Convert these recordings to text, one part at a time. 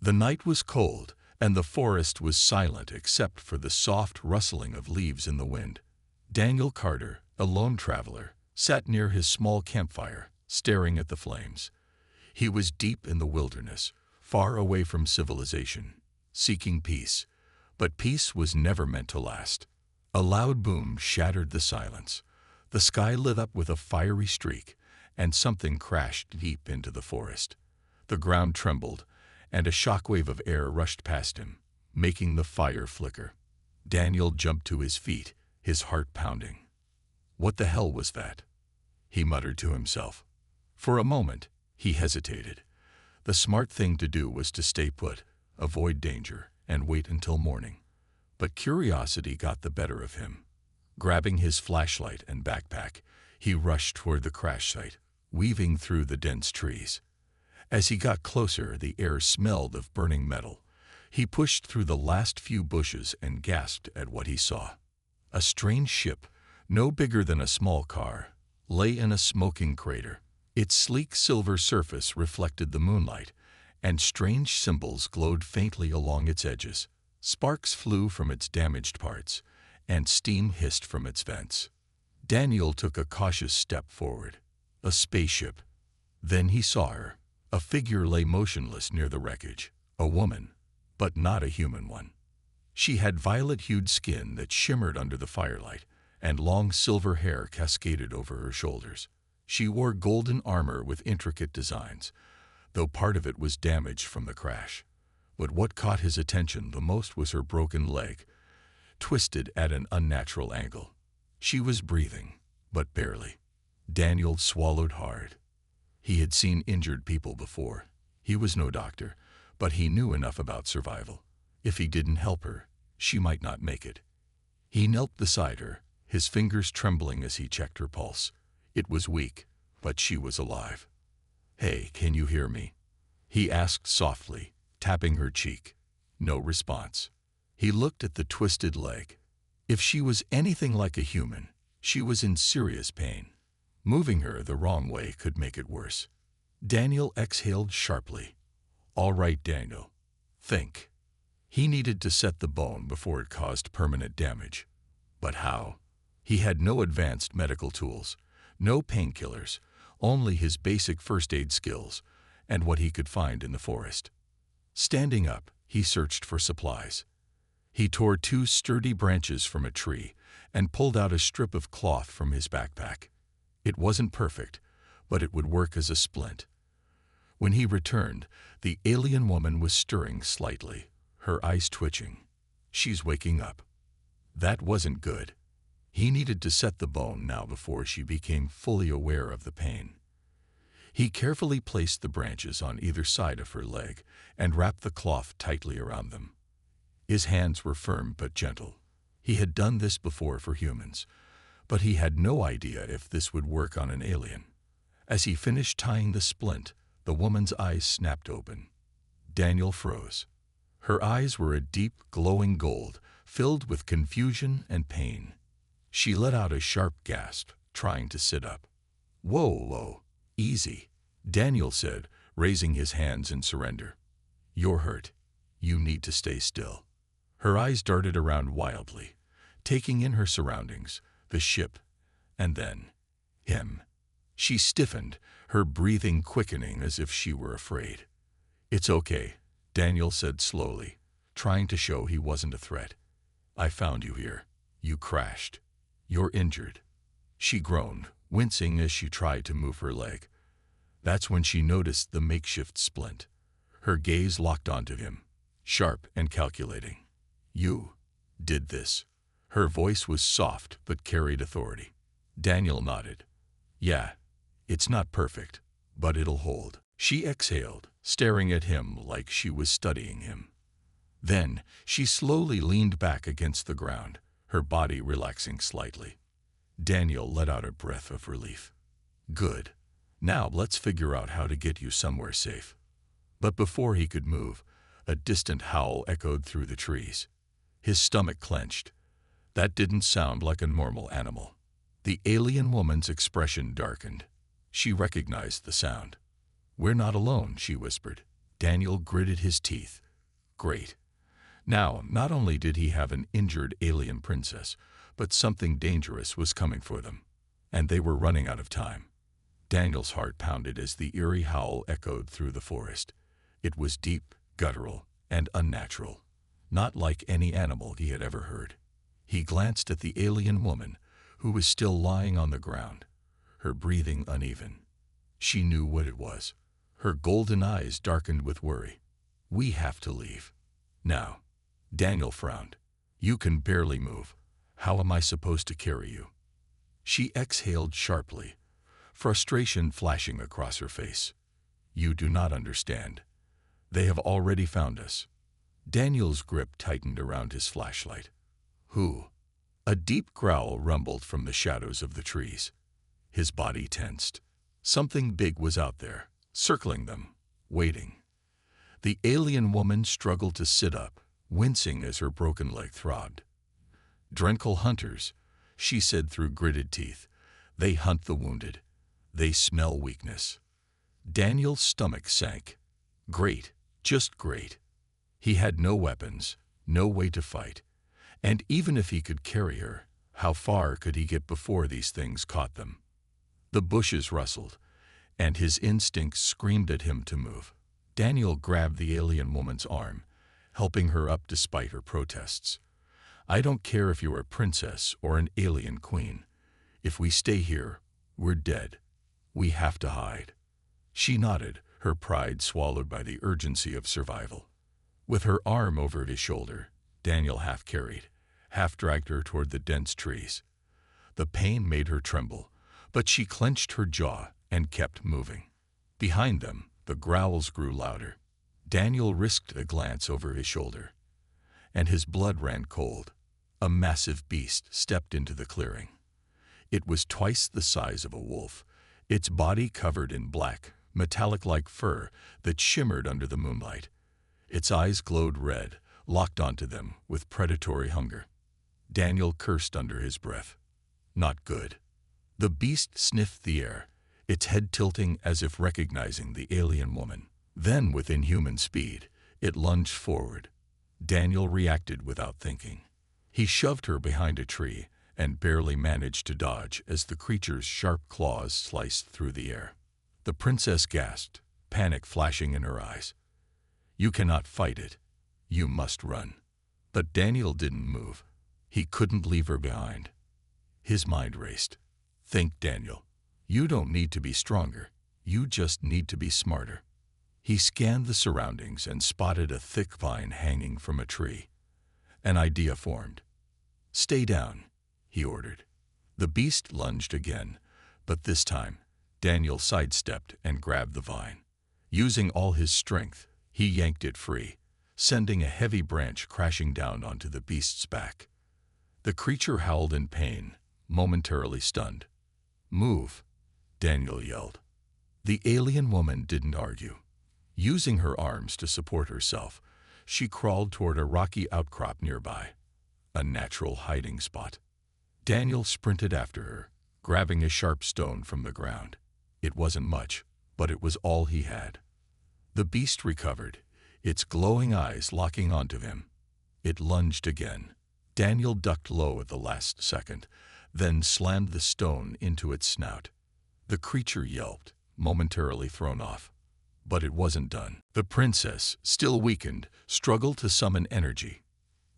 The night was cold, and the forest was silent except for the soft rustling of leaves in the wind. Daniel Carter, a lone traveler, sat near his small campfire, staring at the flames. He was deep in the wilderness, far away from civilization, seeking peace. But peace was never meant to last. A loud boom shattered the silence. The sky lit up with a fiery streak, and something crashed deep into the forest. The ground trembled, and a shockwave of air rushed past him, making the fire flicker. Daniel jumped to his feet, his heart pounding. What the hell was that? He muttered to himself. For a moment, he hesitated. The smart thing to do was to stay put, avoid danger, and wait until morning. But curiosity got the better of him. Grabbing his flashlight and backpack, he rushed toward the crash site, weaving through the dense trees. As he got closer, the air smelled of burning metal. He pushed through the last few bushes and gasped at what he saw. A strange ship, no bigger than a small car, lay in a smoking crater. Its sleek silver surface reflected the moonlight, and strange symbols glowed faintly along its edges. Sparks flew from its damaged parts, and steam hissed from its vents. Daniel took a cautious step forward. A spaceship. Then he saw her. A figure lay motionless near the wreckage. A woman, but not a human one. She had violet-hued skin that shimmered under the firelight, and long silver hair cascaded over her shoulders. She wore golden armor with intricate designs, though part of it was damaged from the crash. But what caught his attention the most was her broken leg, twisted at an unnatural angle. She was breathing, but barely. Daniel swallowed hard. He had seen injured people before. He was no doctor, but he knew enough about survival. If he didn't help her, she might not make it. He knelt beside her, his fingers trembling as he checked her pulse. It was weak, but she was alive. "Hey, can you hear me?" he asked softly, tapping her cheek. No response. He looked at the twisted leg. If she was anything like a human, she was in serious pain. Moving her the wrong way could make it worse. Daniel exhaled sharply. All right, Daniel. Think. He needed to set the bone before it caused permanent damage. But how? He had no advanced medical tools, no painkillers, only his basic first aid skills and what he could find in the forest. Standing up, he searched for supplies. He tore 2 sturdy branches from a tree and pulled out a strip of cloth from his backpack. It wasn't perfect, but it would work as a splint. When he returned, the alien woman was stirring slightly, her eyes twitching. She's waking up. That wasn't good. He needed to set the bone now before she became fully aware of the pain. He carefully placed the branches on either side of her leg and wrapped the cloth tightly around them. His hands were firm but gentle. He had done this before for humans, but he had no idea if this would work on an alien. As he finished tying the splint, the woman's eyes snapped open. Daniel froze. Her eyes were a deep, glowing gold, filled with confusion and pain. She let out a sharp gasp, trying to sit up. Whoa, easy, Daniel said, raising his hands in surrender. You're hurt. You need to stay still. Her eyes darted around wildly, taking in her surroundings, the ship, and then him. She stiffened, her breathing quickening as if she were afraid. It's okay, Daniel said slowly, trying to show he wasn't a threat. I found you here. You crashed. You're injured. She groaned, wincing as she tried to move her leg. That's when she noticed the makeshift splint. Her gaze locked onto him, sharp and calculating. You did this. Her voice was soft but carried authority. Daniel nodded. Yeah, it's not perfect, but it'll hold. She exhaled, staring at him like she was studying him. Then she slowly leaned back against the ground, her body relaxing slightly. Daniel let out a breath of relief. Good. Now let's figure out how to get you somewhere safe. But before he could move, a distant howl echoed through the trees. His stomach clenched. That didn't sound like a normal animal. The alien woman's expression darkened. She recognized the sound. We're not alone, she whispered. Daniel gritted his teeth. Great. Now, not only did he have an injured alien princess, but something dangerous was coming for them. And they were running out of time. Daniel's heart pounded as the eerie howl echoed through the forest. It was deep, guttural, and unnatural, not like any animal he had ever heard. He glanced at the alien woman, who was still lying on the ground, her breathing uneven. She knew what it was. Her golden eyes darkened with worry. "We have to leave. Now." Daniel frowned. "You can barely move. How am I supposed to carry you?" She exhaled sharply, frustration flashing across her face. "You do not understand. They have already found us." Daniel's grip tightened around his flashlight. "Who?" A deep growl rumbled from the shadows of the trees. His body tensed. Something big was out there, circling them, waiting. The alien woman struggled to sit up, wincing as her broken leg throbbed. "Drenkel hunters," she said through gritted teeth. "They hunt the wounded. They smell weakness." Daniel's stomach sank. Great, just great. He had no weapons, no way to fight. And even if he could carry her, how far could he get before these things caught them? The bushes rustled, and his instincts screamed at him to move. Daniel grabbed the alien woman's arm, helping her up despite her protests. "I don't care if you're a princess or an alien queen. If we stay here, we're dead. We have to hide." She nodded, her pride swallowed by the urgency of survival. With her arm over his shoulder, Daniel half carried, half dragged her toward the dense trees. The pain made her tremble, but she clenched her jaw and kept moving. Behind them, the growls grew louder. Daniel risked a glance over his shoulder, and his blood ran cold. A massive beast stepped into the clearing. It was twice the size of a wolf, its body covered in black, metallic-like fur that shimmered under the moonlight. Its eyes glowed red, locked onto them with predatory hunger. Daniel cursed under his breath. Not good. The beast sniffed the air, its head tilting as if recognizing the alien woman. Then, with inhuman speed, it lunged forward. Daniel reacted without thinking. He shoved her behind a tree and barely managed to dodge as the creature's sharp claws sliced through the air. The princess gasped, panic flashing in her eyes. "You cannot fight it. You must run." But Daniel didn't move. He couldn't leave her behind. His mind raced. "Think, Daniel. You don't need to be stronger. You just need to be smarter." He scanned the surroundings and spotted a thick vine hanging from a tree. An idea formed. "Stay down," he ordered. The beast lunged again, but this time, Daniel sidestepped and grabbed the vine. Using all his strength, he yanked it free, sending a heavy branch crashing down onto the beast's back. The creature howled in pain, momentarily stunned. "Move," Daniel yelled. The alien woman didn't argue. Using her arms to support herself, she crawled toward a rocky outcrop nearby, a natural hiding spot. Daniel sprinted after her, grabbing a sharp stone from the ground. It wasn't much, but it was all he had. The beast recovered, its glowing eyes locking onto him. It lunged again. Daniel ducked low at the last second, then slammed the stone into its snout. The creature yelped, momentarily thrown off. But it wasn't done. The princess, still weakened, struggled to summon energy.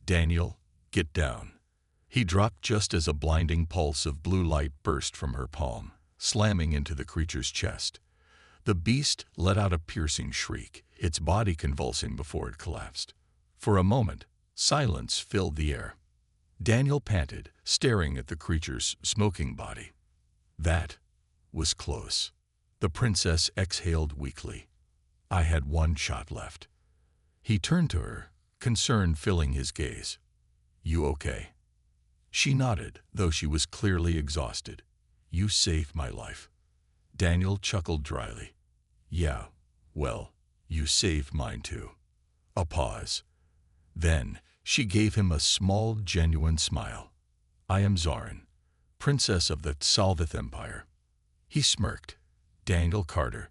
"Daniel, get down." He dropped just as a blinding pulse of blue light burst from her palm, slamming into the creature's chest. The beast let out a piercing shriek, its body convulsing before it collapsed. For a moment, silence filled the air. Daniel panted, staring at the creature's smoking body. That was close. The princess exhaled weakly. "I had one shot left." He turned to her, concern filling his gaze. "You okay?" She nodded, though she was clearly exhausted. "You saved my life." Daniel chuckled dryly. "Yeah, well, you saved mine too." A pause. Then she gave him a small, genuine smile. "I am Zarin, princess of the Salvith Empire." He smirked. "Daniel Carter.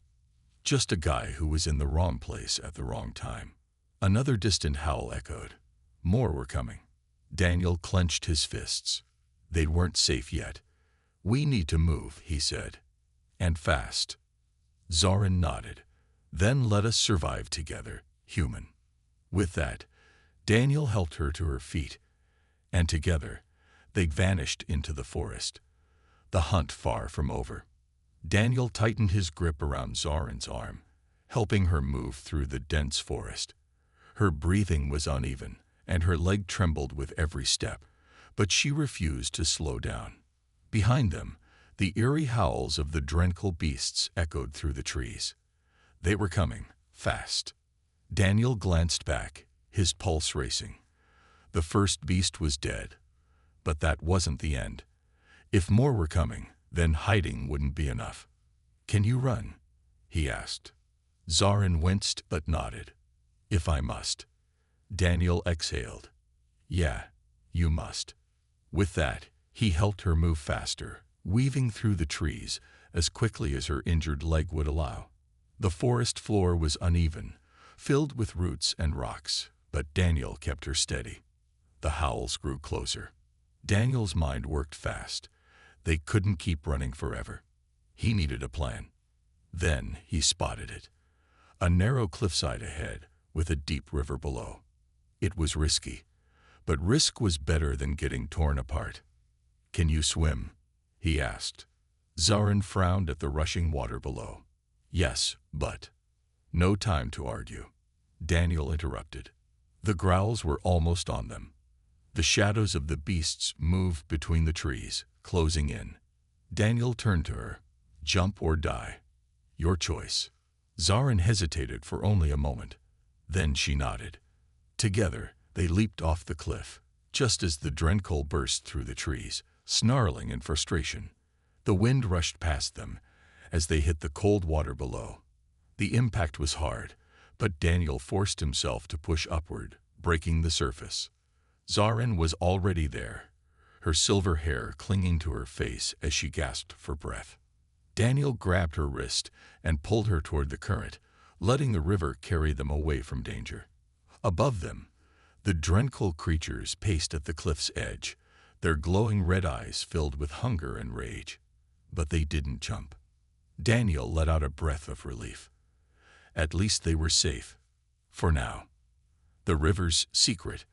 Just a guy who was in the wrong place at the wrong time. Another distant howl echoed. More were coming. Daniel clenched his fists. They weren't safe yet. We need to move, he said. And fast. Zoran nodded. Then let us survive together, human. With that, Daniel helped her to her feet, and together they vanished into the forest. The hunt far from over. Daniel tightened his grip around Zoran's arm, helping her move through the dense forest. Her breathing was uneven, and her leg trembled with every step, but she refused to slow down. Behind them, the eerie howls of the Drenkel beasts echoed through the trees. They were coming, fast. Daniel glanced back, his pulse racing. The first beast was dead, but that wasn't the end. If more were coming, then hiding wouldn't be enough. Can you run? He asked. Zoran winced but nodded. If I must. Daniel exhaled. Yeah, you must. With that, he helped her move faster, weaving through the trees as quickly as her injured leg would allow. The forest floor was uneven, filled with roots and rocks, but Daniel kept her steady. The howls grew closer. Daniel's mind worked fast. They couldn't keep running forever. He needed a plan. Then he spotted it. A narrow cliffside ahead, with a deep river below. It was risky, but risk was better than getting torn apart. Can you swim? He asked. Zoran frowned at the rushing water below. Yes, but... No time to argue. Daniel interrupted. The growls were almost on them. The shadows of the beasts moved between the trees, closing in. Daniel turned to her. Jump or die. Your choice. Zoran hesitated for only a moment. Then she nodded. Together, they leaped off the cliff, just as the Drenkel burst through the trees, snarling in frustration. The wind rushed past them as they hit the cold water below. The impact was hard, but Daniel forced himself to push upward, breaking the surface. Zoran was already there, her silver hair clinging to her face as she gasped for breath. Daniel grabbed her wrist and pulled her toward the current, letting the river carry them away from danger. Above them, the Drenkel creatures paced at the cliff's edge, their glowing red eyes filled with hunger and rage. But they didn't jump. Daniel let out a breath of relief. At least they were safe. For now. The river's secret.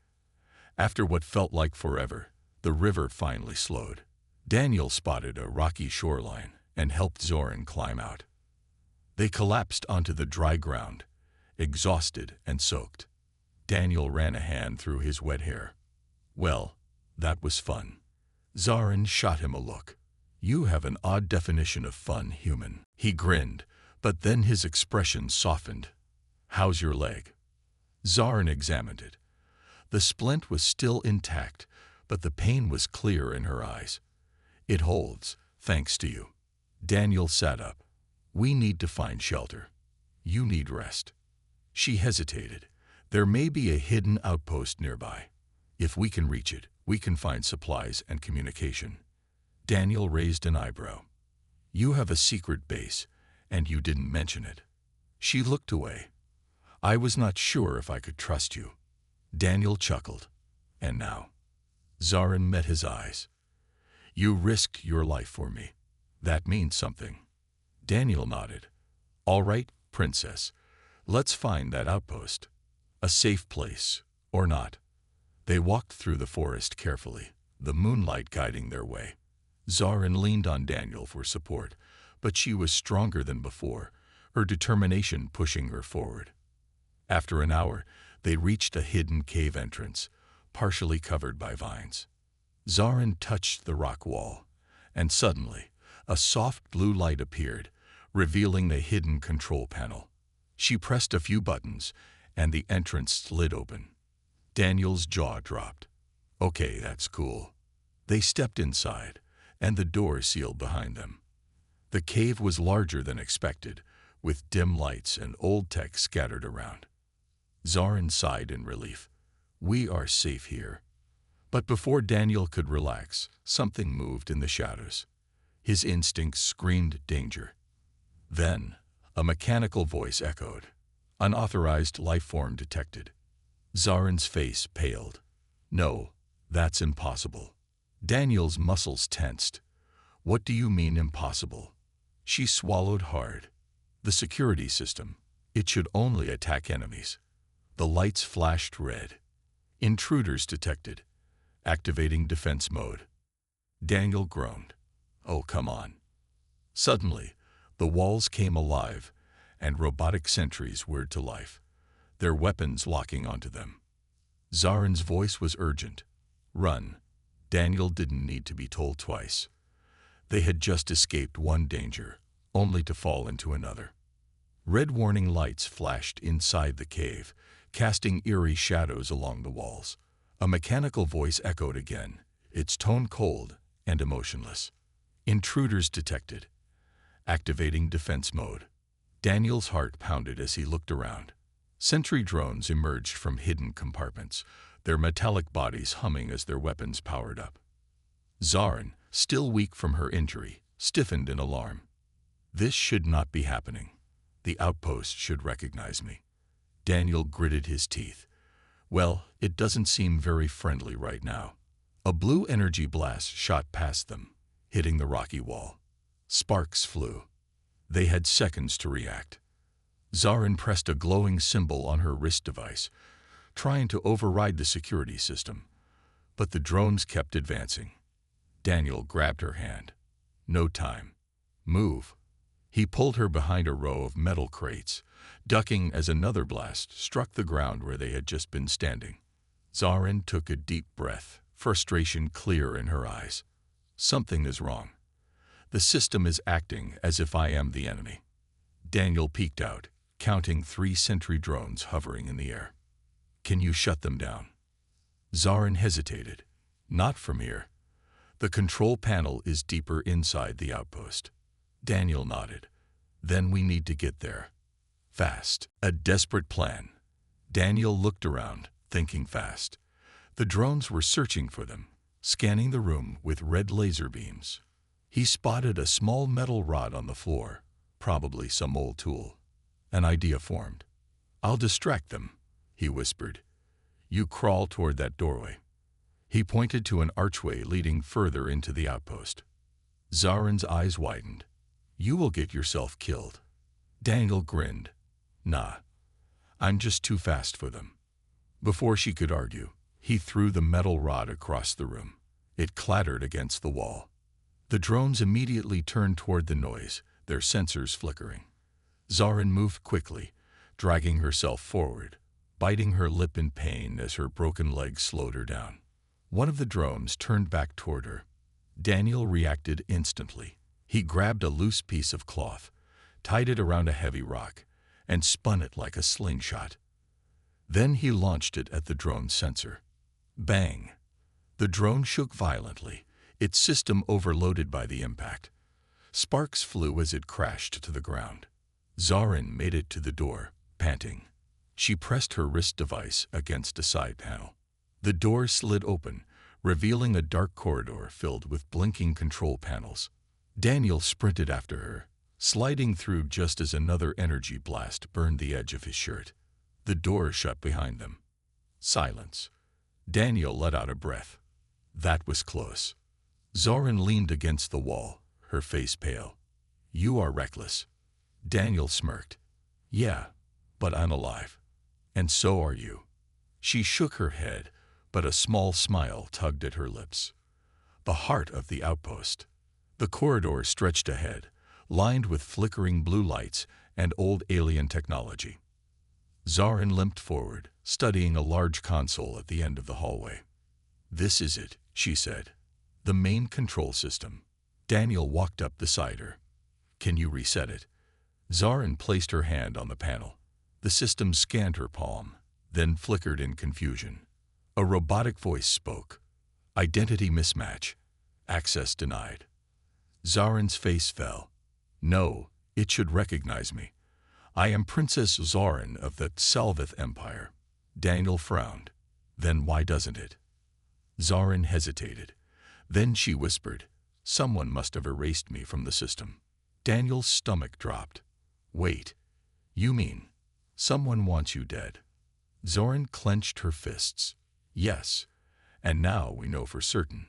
After what felt like forever, the river finally slowed. Daniel spotted a rocky shoreline and helped Zoran climb out. They collapsed onto the dry ground, exhausted and soaked. Daniel ran a hand through his wet hair. Well, that was fun. Zoran shot him a look. You have an odd definition of fun, human. He grinned, but then his expression softened. How's your leg? Zoran examined it. The splint was still intact, but the pain was clear in her eyes. It holds, thanks to you. Daniel sat up. We need to find shelter. You need rest. She hesitated. There may be a hidden outpost nearby. If we can reach it, we can find supplies and communication. Daniel raised an eyebrow. You have a secret base, and you didn't mention it. She looked away. I was not sure if I could trust you. Daniel chuckled. And now? Zoran met his eyes. You risked your life for me. That means something. Daniel nodded. All right, princess. Let's find that outpost. A safe place, or not. They walked through the forest carefully, the moonlight guiding their way. Zoran leaned on Daniel for support, but she was stronger than before, her determination pushing her forward. After an hour, they reached a hidden cave entrance, partially covered by vines. Zoran touched the rock wall, and suddenly, a soft blue light appeared, revealing the hidden control panel. She pressed a few buttons, and the entrance slid open. Daniel's jaw dropped. Okay, that's cool. They stepped inside, and the door sealed behind them. The cave was larger than expected, with dim lights and old tech scattered around. Zoran sighed in relief. We are safe here. But before Daniel could relax, something moved in the shadows. His instincts screamed danger. Then, A mechanical voice echoed. Unauthorized life form detected. Zarin's face paled. No, that's impossible. Daniel's muscles tensed. What do you mean impossible? She swallowed hard. The security system. It should only attack enemies. The lights flashed red. Intruders detected. Activating defense mode. Daniel groaned. Oh, come on. Suddenly, the walls came alive, and robotic sentries whirred to life, their weapons locking onto them. Zarin's voice was urgent. Run. Daniel didn't need to be told twice. They had just escaped one danger, only to fall into another. Red warning lights flashed inside the cave, casting eerie shadows along the walls. A mechanical voice echoed again, its tone cold and emotionless. Intruders detected. Activating defense mode. Daniel's heart pounded as he looked around. Sentry drones emerged from hidden compartments, their metallic bodies humming as their weapons powered up. Zarin, still weak from her injury, stiffened in alarm. This should not be happening. The outpost should recognize me. Daniel gritted his teeth. Well, it doesn't seem very friendly right now. A blue energy blast shot past them, hitting the rocky wall. Sparks flew. They had seconds to react. Zarin pressed a glowing symbol on her wrist device, trying to override the security system. But the drones kept advancing. Daniel grabbed her hand. No time. Move. He pulled her behind a row of metal crates, ducking as another blast struck the ground where they had just been standing. Zarin took a deep breath, frustration clear in her eyes. Something is wrong. The system is acting as if I am the enemy. Daniel peeked out, counting 3 sentry drones hovering in the air. Can you shut them down? Zarin hesitated. Not from here. The control panel is deeper inside the outpost. Daniel nodded. Then we need to get there. Fast. A desperate plan. Daniel looked around, thinking fast. The drones were searching for them, scanning the room with red laser beams. He spotted a small metal rod on the floor, probably some old tool. An idea formed. I'll distract them, he whispered. You crawl toward that doorway. He pointed to an archway leading further into the outpost. Zarin's eyes widened. You will get yourself killed. Daniel grinned. Nah, I'm just too fast for them. Before she could argue, he threw the metal rod across the room. It clattered against the wall. The drones immediately turned toward the noise, their sensors flickering. Zarin moved quickly, dragging herself forward, biting her lip in pain as her broken leg slowed her down. One of the drones turned back toward her. Daniel reacted instantly. He grabbed a loose piece of cloth, tied it around a heavy rock, and spun it like a slingshot. Then he launched it at the drone's sensor. Bang! The drone shook violently, its system overloaded by the impact. Sparks flew as it crashed to the ground. Zarin made it to the door, panting. She pressed her wrist device against a side panel. The door slid open, revealing a dark corridor filled with blinking control panels. Daniel sprinted after her, sliding through just as another energy blast burned the edge of his shirt. The door shut behind them. Silence. Daniel let out a breath. That was close. Zarin leaned against the wall, her face pale. You are reckless. Daniel smirked. Yeah, but I'm alive. And so are you. She shook her head, but a small smile tugged at her lips. The heart of the outpost. The corridor stretched ahead, lined with flickering blue lights and old alien technology. Zarin limped forward, studying a large console at the end of the hallway. This is it, she said. The main control system. Daniel walked up beside her. Can you reset it? Zarin placed her hand on the panel. The system scanned her palm, then flickered in confusion. A robotic voice spoke. Identity mismatch. Access denied. Zarin's face fell. No, it should recognize me. I am Princess Zarin of the Salvith Empire. Daniel frowned. Then why doesn't it? Zarin hesitated. Then she whispered, someone must have erased me from the system. Daniel's stomach dropped. Wait, you mean someone wants you dead? Zoran clenched her fists. Yes, and now we know for certain.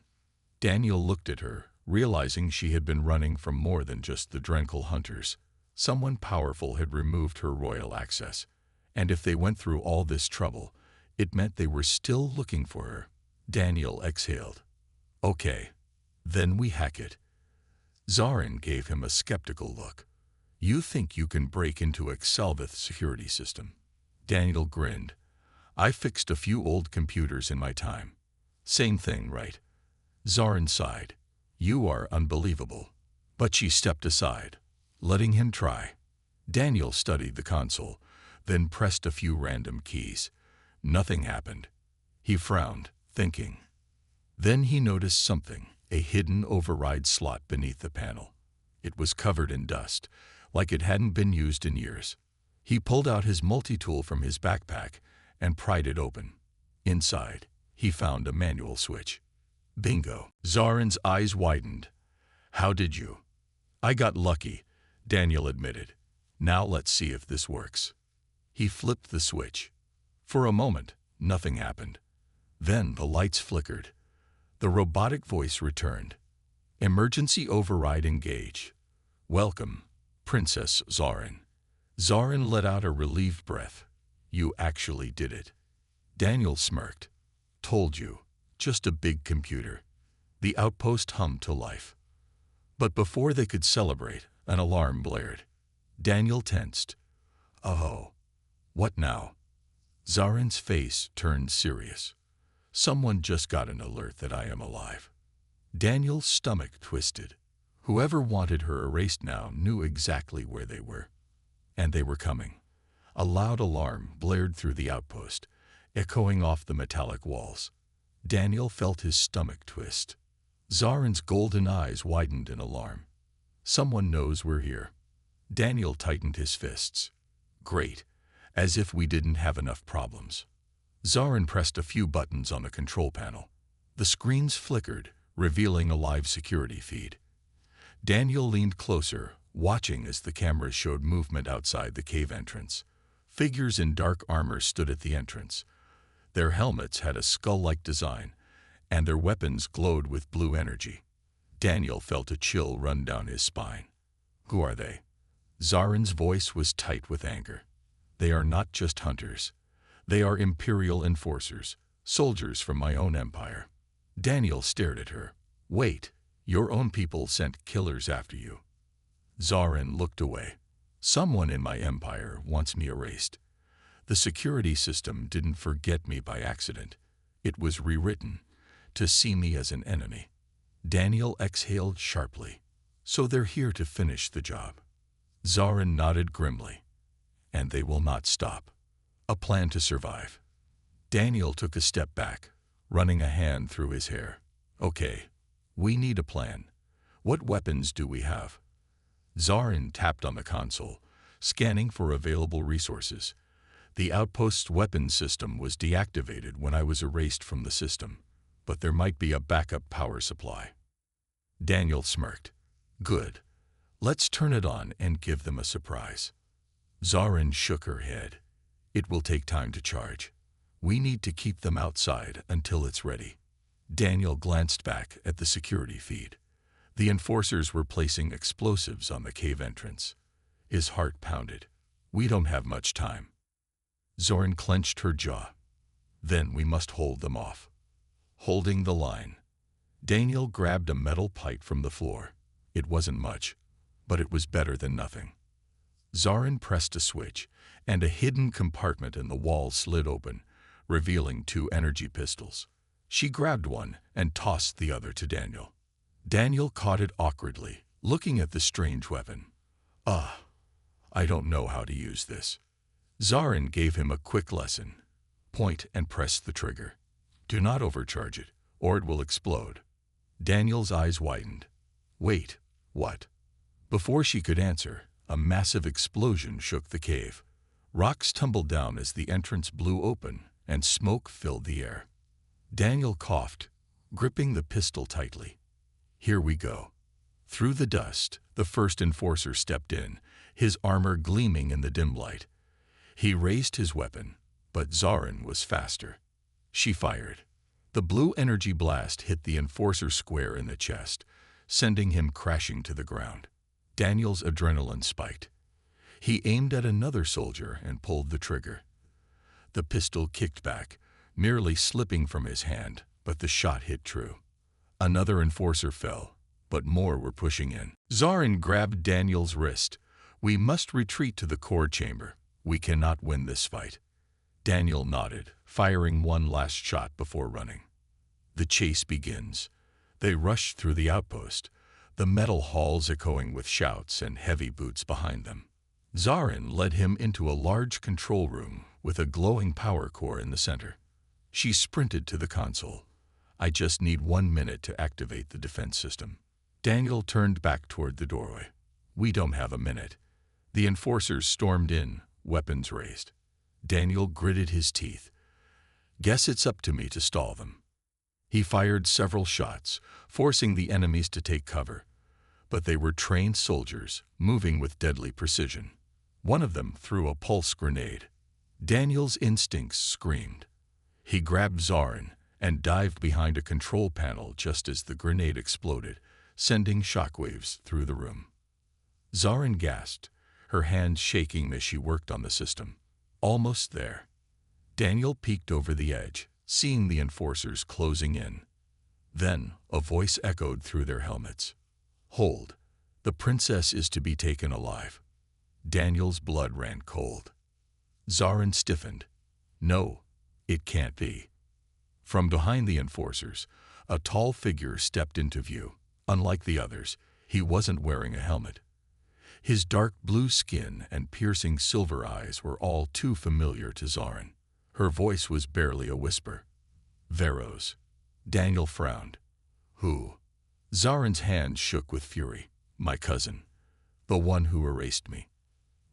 Daniel looked at her, realizing she had been running from more than just the Drenkel hunters. Someone powerful had removed her royal access, and if they went through all this trouble, it meant they were still looking for her. Daniel exhaled. Okay, then we hack it. Zoran gave him a skeptical look. You think you can break into Excelvith's security system? Daniel grinned. I fixed a few old computers in my time. Same thing, right? Zoran sighed. You are unbelievable. But she stepped aside, letting him try. Daniel studied the console, then pressed a few random keys. Nothing happened. He frowned, thinking. Then he noticed something, a hidden override slot beneath the panel. It was covered in dust, like it hadn't been used in years. He pulled out his multi-tool from his backpack and pried it open. Inside, he found a manual switch. Bingo. Zoran's eyes widened. How did you? I got lucky, Daniel admitted. Now let's see if this works. He flipped the switch. For a moment, nothing happened. Then the lights flickered. The robotic voice returned. Emergency override engage. Welcome, Princess Zoran. Zoran let out a relieved breath. You actually did it. Daniel smirked. Told you. Just a big computer. The outpost hummed to life. But before they could celebrate, an alarm blared. Daniel tensed. Oh, what now? Zoran's face turned serious. Someone just got an alert that I am alive. Daniel's stomach twisted. Whoever wanted her erased now knew exactly where they were. And they were coming. A loud alarm blared through the outpost, echoing off the metallic walls. Daniel felt his stomach twist. Zoran's golden eyes widened in alarm. Someone knows we're here. Daniel tightened his fists. Great, as if we didn't have enough problems. Zoran pressed a few buttons on the control panel. The screens flickered, revealing a live security feed. Daniel leaned closer, watching as the cameras showed movement outside the cave entrance. Figures in dark armor stood at the entrance. Their helmets had a skull-like design, and their weapons glowed with blue energy. Daniel felt a chill run down his spine. Who are they? Zoran's voice was tight with anger. They are not just hunters. They are Imperial enforcers, soldiers from my own empire. Daniel stared at her. Wait, your own people sent killers after you. Zoran looked away. Someone in my empire wants me erased. The security system didn't forget me by accident. It was rewritten to see me as an enemy. Daniel exhaled sharply. So they're here to finish the job. Zoran nodded grimly. And they will not stop. A plan to survive. Daniel took a step back, running a hand through his hair. Okay, we need a plan. What weapons do we have? Zoran tapped on the console, scanning for available resources. The outpost's weapons system was deactivated when I was erased from the system, but there might be a backup power supply. Daniel smirked. Good. Let's turn it on and give them a surprise. Zoran shook her head. It will take time to charge. We need to keep them outside until it's ready. Daniel glanced back at the security feed. The enforcers were placing explosives on the cave entrance. His heart pounded. We don't have much time. Zoran clenched her jaw. Then we must hold them off. Holding the line. Daniel grabbed a metal pipe from the floor. It wasn't much, but it was better than nothing. Zoran pressed a switch, and a hidden compartment in the wall slid open, revealing 2 energy pistols. She grabbed one and tossed the other to Daniel. Daniel caught it awkwardly, looking at the strange weapon. I don't know how to use this. Zoran gave him a quick lesson. Point and press the trigger. Do not overcharge it, or it will explode. Daniel's eyes widened. Wait, what? Before she could answer, a massive explosion shook the cave. Rocks tumbled down as the entrance blew open, and smoke filled the air. Daniel coughed, gripping the pistol tightly. Here we go. Through the dust, the first enforcer stepped in, his armor gleaming in the dim light. He raised his weapon, but Zarin was faster. She fired. The blue energy blast hit the enforcer square in the chest, sending him crashing to the ground. Daniel's adrenaline spiked. He aimed at another soldier and pulled the trigger. The pistol kicked back, merely slipping from his hand, but the shot hit true. Another enforcer fell, but more were pushing in. Zarin grabbed Daniel's wrist. "We must retreat to the core chamber. We cannot win this fight." Daniel nodded, firing one last shot before running. The chase begins. They rush through the outpost, the metal halls echoing with shouts and heavy boots behind them. Zarin led him into a large control room with a glowing power core in the center. She sprinted to the console. "I just need 1 minute to activate the defense system." Daniel turned back toward the doorway. "We don't have a minute." The enforcers stormed in, weapons raised. Daniel gritted his teeth. "Guess it's up to me to stall them." He fired several shots, forcing the enemies to take cover. But they were trained soldiers, moving with deadly precision. One of them threw a pulse grenade. Daniel's instincts screamed. He grabbed Zarin and dived behind a control panel just as the grenade exploded, sending shockwaves through the room. Zarin gasped, her hands shaking as she worked on the system. Almost there. Daniel peeked over the edge, seeing the enforcers closing in. Then a voice echoed through their helmets. "Hold. The princess is to be taken alive." Daniel's blood ran cold. Zarin stiffened. "No, it can't be." From behind the enforcers, a tall figure stepped into view. Unlike the others, he wasn't wearing a helmet. His dark blue skin and piercing silver eyes were all too familiar to Zarin. Her voice was barely a whisper. "Veros." Daniel frowned. "Who?" Zarin's hand shook with fury. "My cousin. The one who erased me."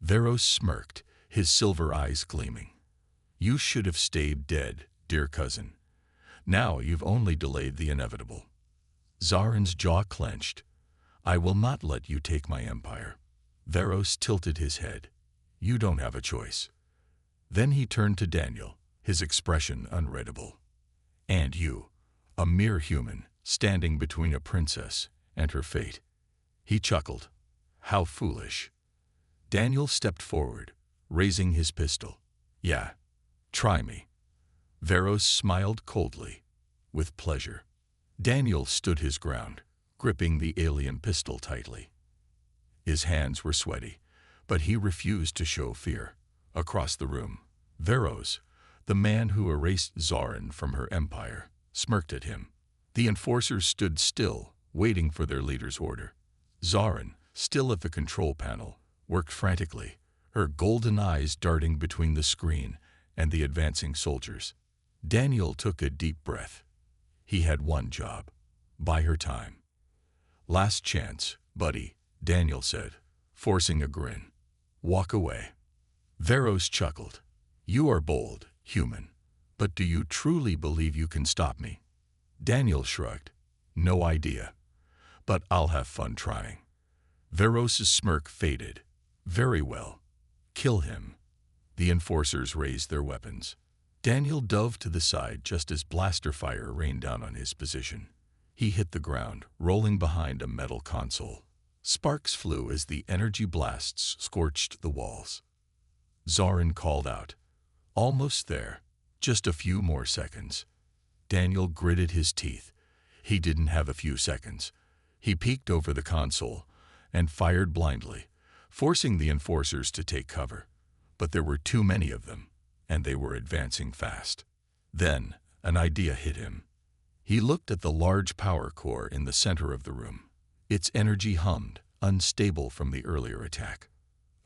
Veros smirked, his silver eyes gleaming. "You should have stayed dead, dear cousin. Now you've only delayed the inevitable." Zarin's jaw clenched. "I will not let you take my empire." Veros tilted his head. "You don't have a choice." Then he turned to Daniel, his expression unreadable. "And you, a mere human, standing between a princess and her fate." He chuckled. "How foolish." Daniel stepped forward, raising his pistol. "Yeah, try me." Veros smiled coldly, with pleasure. Daniel stood his ground, gripping the alien pistol tightly. His hands were sweaty, but he refused to show fear. Across the room, Veros, the man who erased Zarin from her empire, smirked at him. The enforcers stood still, waiting for their leader's order. Zarin, still at the control panel, worked frantically, her golden eyes darting between the screen and the advancing soldiers. Daniel took a deep breath. He had one job: buy her time. "Last chance, buddy," Daniel said, forcing a grin. "Walk away." Veros chuckled. "You are bold, human, but do you truly believe you can stop me?" Daniel shrugged. "No idea, but I'll have fun trying." Veros's smirk faded. "Very well. Kill him." The enforcers raised their weapons. Daniel dove to the side just as blaster fire rained down on his position. He hit the ground, rolling behind a metal console. Sparks flew as the energy blasts scorched the walls. Zarin called out. "Almost there. Just a few more seconds." Daniel gritted his teeth. He didn't have a few seconds. He peeked over the console and fired blindly, forcing the enforcers to take cover. But there were too many of them, and they were advancing fast. Then an idea hit him. He looked at the large power core in the center of the room. Its energy hummed, unstable from the earlier attack.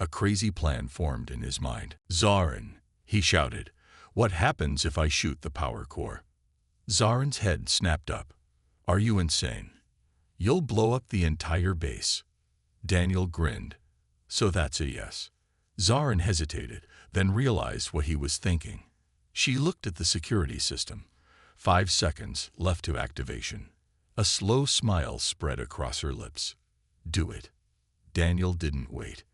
A crazy plan formed in his mind. "Zarin," he shouted, "what happens if I shoot the power core?" Zarin's head snapped up. "Are you insane? You'll blow up the entire base." Daniel grinned. "So that's a yes." Zarin hesitated, then realized what he was thinking. She looked at the security system. 5 seconds left to activation. A slow smile spread across her lips. "Do it." Daniel didn't wait.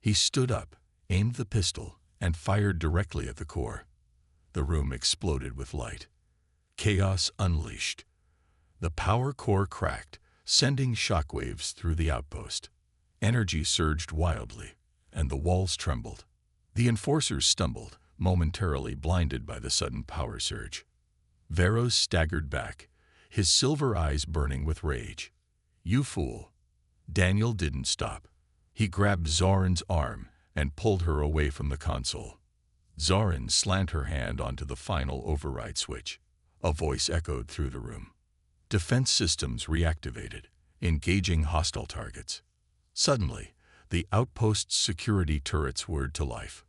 He stood up, aimed the pistol, and fired directly at the core. The room exploded with light. Chaos unleashed. The power core cracked, sending shockwaves through the outpost. Energy surged wildly, and the walls trembled. The enforcers stumbled, momentarily blinded by the sudden power surge. Veros staggered back, his silver eyes burning with rage. "You fool!" Daniel didn't stop. He grabbed Zoran's arm and pulled her away from the console. Zoran slammed her hand onto the final override switch. A voice echoed through the room. Defense systems reactivated, engaging hostile targets. Suddenly, the outpost's security turrets whirred to life.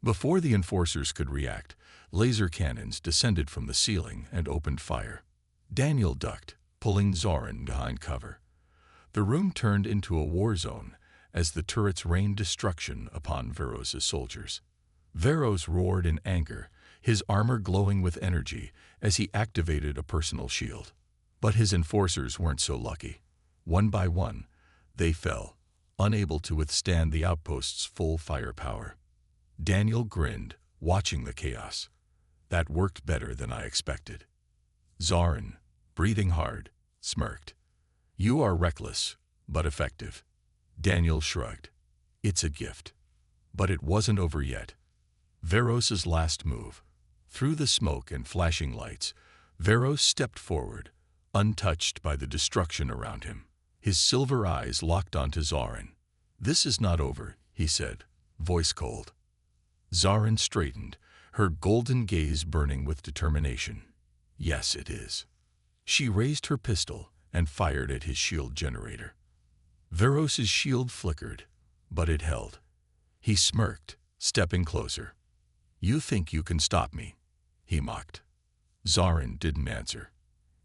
Before the enforcers could react, laser cannons descended from the ceiling and opened fire. Daniel ducked, pulling Zoran behind cover. The room turned into a war zone as the turrets rained destruction upon Veros' soldiers. Veros roared in anger, his armor glowing with energy as he activated a personal shield. But his enforcers weren't so lucky. One by one, they fell, unable to withstand the outpost's full firepower. Daniel grinned, watching the chaos. That worked better than I expected. Zoran, breathing hard, smirked. "You are reckless, but effective." Daniel shrugged. "It's a gift." But it wasn't over yet. Veros' last move. Through the smoke and flashing lights, Veros stepped forward, untouched by the destruction around him. His silver eyes locked onto Zoran. "This is not over," he said, voice cold. Zoran straightened, her golden gaze burning with determination. "Yes, it is." She raised her pistol and fired at his shield generator. Veros' shield flickered, but it held. He smirked, stepping closer. "You think you can stop me?" he mocked. Zoran didn't answer.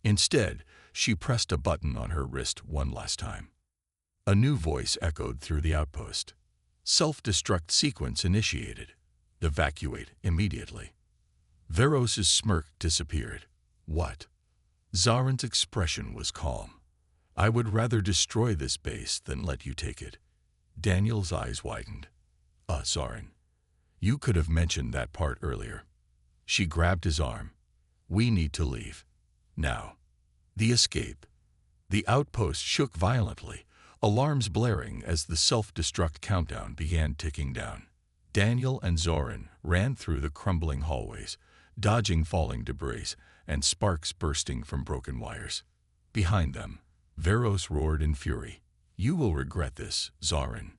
Instead, she pressed a button on her wrist one last time. A new voice echoed through the outpost. "Self-destruct sequence initiated. Evacuate immediately." Veros' smirk disappeared. "What?" Zoran's expression was calm. "I would rather destroy this base than let you take it." Daniel's eyes widened. Zoran, you could have mentioned that part earlier." She grabbed his arm. "We need to leave. Now." The escape. The outpost shook violently, alarms blaring as the self-destruct countdown began ticking down. Daniel and Zoran ran through the crumbling hallways, dodging falling debris and sparks bursting from broken wires. Behind them, Veros roared in fury. "You will regret this, Zoran."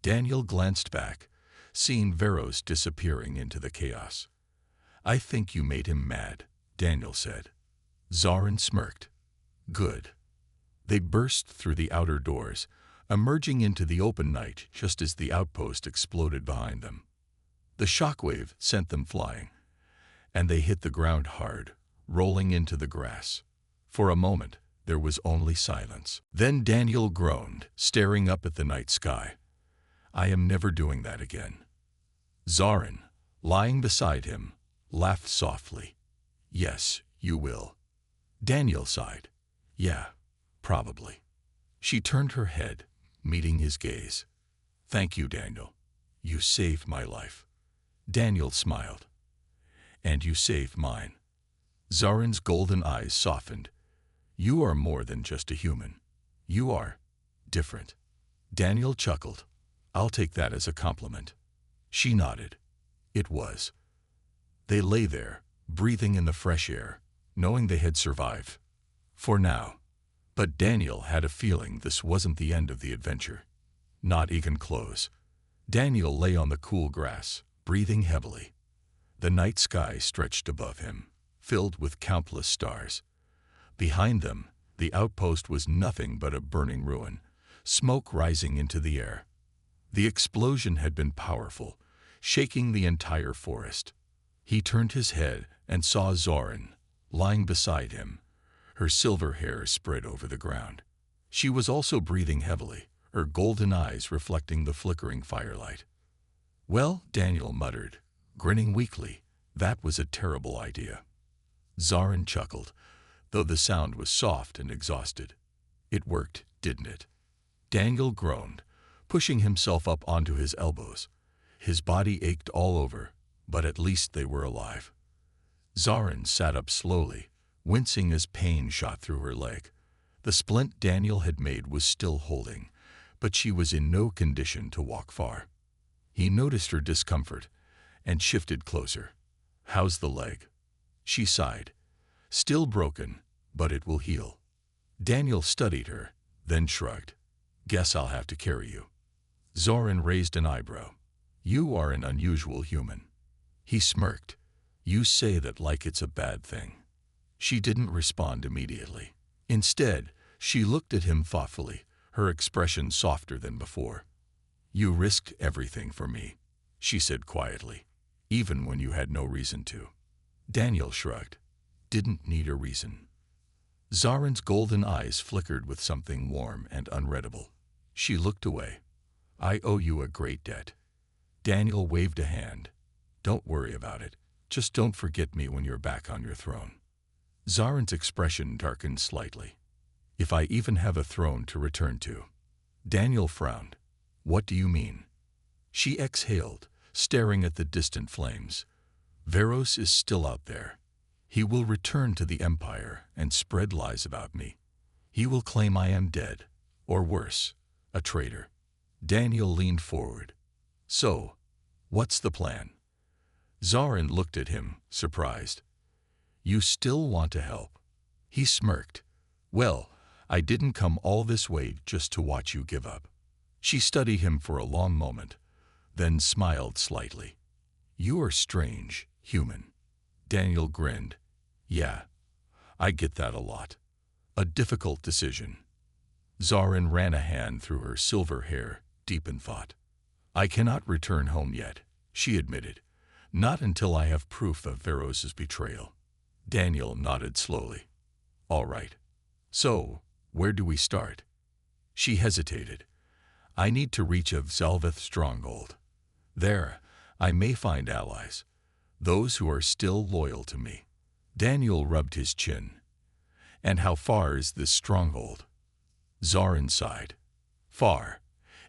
Daniel glanced back, seeing Veros disappearing into the chaos. "I think you made him mad," Daniel said. Zoran smirked. "Good." They burst through the outer doors, emerging into the open night just as the outpost exploded behind them. The shockwave sent them flying, and they hit the ground hard, rolling into the grass. For a moment, there was only silence. Then Daniel groaned, staring up at the night sky. "I am never doing that again." Zoran, lying beside him, laughed softly. "Yes, you will." Daniel sighed. "Yeah, probably." She turned her head, meeting his gaze. "Thank you, Daniel. You saved my life." Daniel smiled. "And you saved mine." Zoran's golden eyes softened. "You are more than just a human. You are different." Daniel chuckled. "I'll take that as a compliment." She nodded. It was. They lay there, breathing in the fresh air, knowing they had survived. For now. But Daniel had a feeling this wasn't the end of the adventure. Not even close. Daniel lay on the cool grass, breathing heavily. The night sky stretched above him, filled with countless stars. Behind them, the outpost was nothing but a burning ruin, smoke rising into the air. The explosion had been powerful, shaking the entire forest. He turned his head and saw Zoran, lying beside him, her silver hair spread over the ground. She was also breathing heavily, her golden eyes reflecting the flickering firelight. "Well," Daniel muttered, grinning weakly, "that was a terrible idea." Zoran chuckled, though the sound was soft and exhausted. "It worked, didn't it?" Daniel groaned, pushing himself up onto his elbows. His body ached all over, but at least they were alive. Zarin sat up slowly, wincing as pain shot through her leg. The splint Daniel had made was still holding, but she was in no condition to walk far. He noticed her discomfort and shifted closer. "How's the leg?" She sighed. "Still broken, but it will heal." Daniel studied her, then shrugged. "Guess I'll have to carry you." Zarin raised an eyebrow. "You are an unusual human." He smirked. "You say that like it's a bad thing." She didn't respond immediately. Instead, she looked at him thoughtfully, her expression softer than before. "You risked everything for me," she said quietly, "even when you had no reason to." Daniel shrugged. "Didn't need a reason." Zarin's golden eyes flickered with something warm and unreadable. She looked away. "I owe you a great debt." Daniel waved a hand. "Don't worry about it. Just don't forget me when you're back on your throne." Zarin's expression darkened slightly. "If I even have a throne to return to." Daniel frowned. "What do you mean?" She exhaled, staring at the distant flames. "Veros is still out there. He will return to the Empire and spread lies about me. He will claim I am dead, or worse, a traitor." Daniel leaned forward. "So, what's the plan?" Zarin looked at him, surprised. "You still want to help?" He smirked. "Well, I didn't come all this way just to watch you give up." She studied him for a long moment, then smiled slightly. "You are strange, human." Daniel grinned. "Yeah, I get that a lot. A difficult decision." Zarin ran a hand through her silver hair, deep in thought. "I cannot return home yet," she admitted. "Not until I have proof of Veros's betrayal." Daniel nodded slowly. "All right. So, where do we start?" She hesitated. "I need to reach a Zalvith stronghold. There, I may find allies, those who are still loyal to me." Daniel rubbed his chin. "And how far is this stronghold?" Zarin sighed. "Far.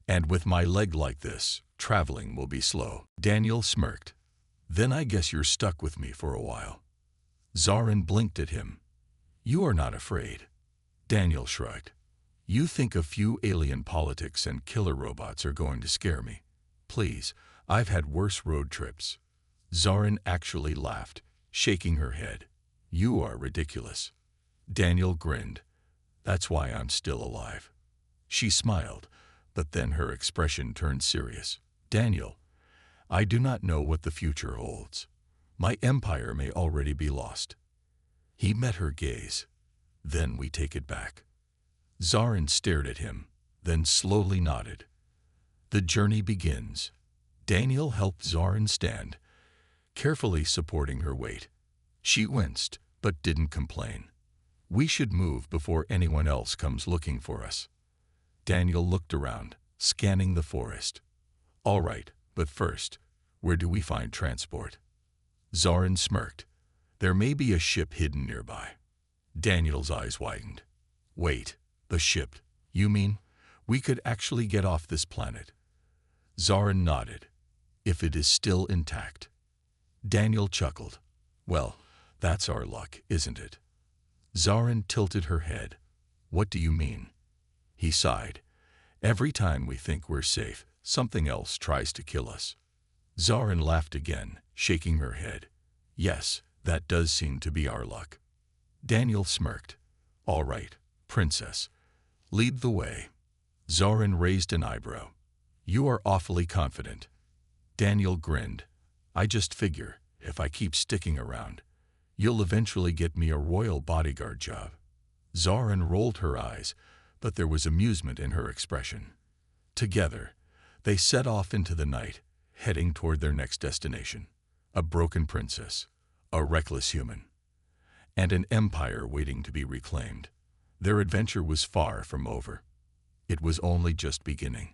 And with my leg like this, traveling will be slow." Daniel smirked. "Then I guess you're stuck with me for a while." Zarin blinked at him. "You are not afraid." Daniel shrugged. "You think a few alien politics and killer robots are going to scare me? Please, I've had worse road trips." Zarin actually laughed, shaking her head. "You are ridiculous." Daniel grinned. "That's why I'm still alive." She smiled, but then her expression turned serious. "Daniel, I do not know what the future holds. My empire may already be lost." He met her gaze. "Then we take it back." Zarin stared at him, then slowly nodded. "The journey begins." Daniel helped Zarin stand, carefully supporting her weight. She winced, but didn't complain. "We should move before anyone else comes looking for us." Daniel looked around, scanning the forest. "All right, but first, where do we find transport?" Zarin smirked. "There may be a ship hidden nearby." Daniel's eyes widened. "Wait, the ship? You mean we could actually get off this planet?" Zarin nodded. "If it is still intact." Daniel chuckled. "Well, that's our luck, isn't it?" Zarin tilted her head. "What do you mean?" He sighed. "Every time we think we're safe, something else tries to kill us." Zarin laughed again, shaking her head. "Yes, that does seem to be our luck." Daniel smirked. "All right, princess, lead the way." Zarin raised an eyebrow. "You are awfully confident." Daniel grinned. "I just figure, if I keep sticking around, you'll eventually get me a royal bodyguard job." Zarin rolled her eyes, but there was amusement in her expression. Together, they set off into the night, heading toward their next destination. A broken princess, a reckless human, and an empire waiting to be reclaimed. Their adventure was far from over. It was only just beginning.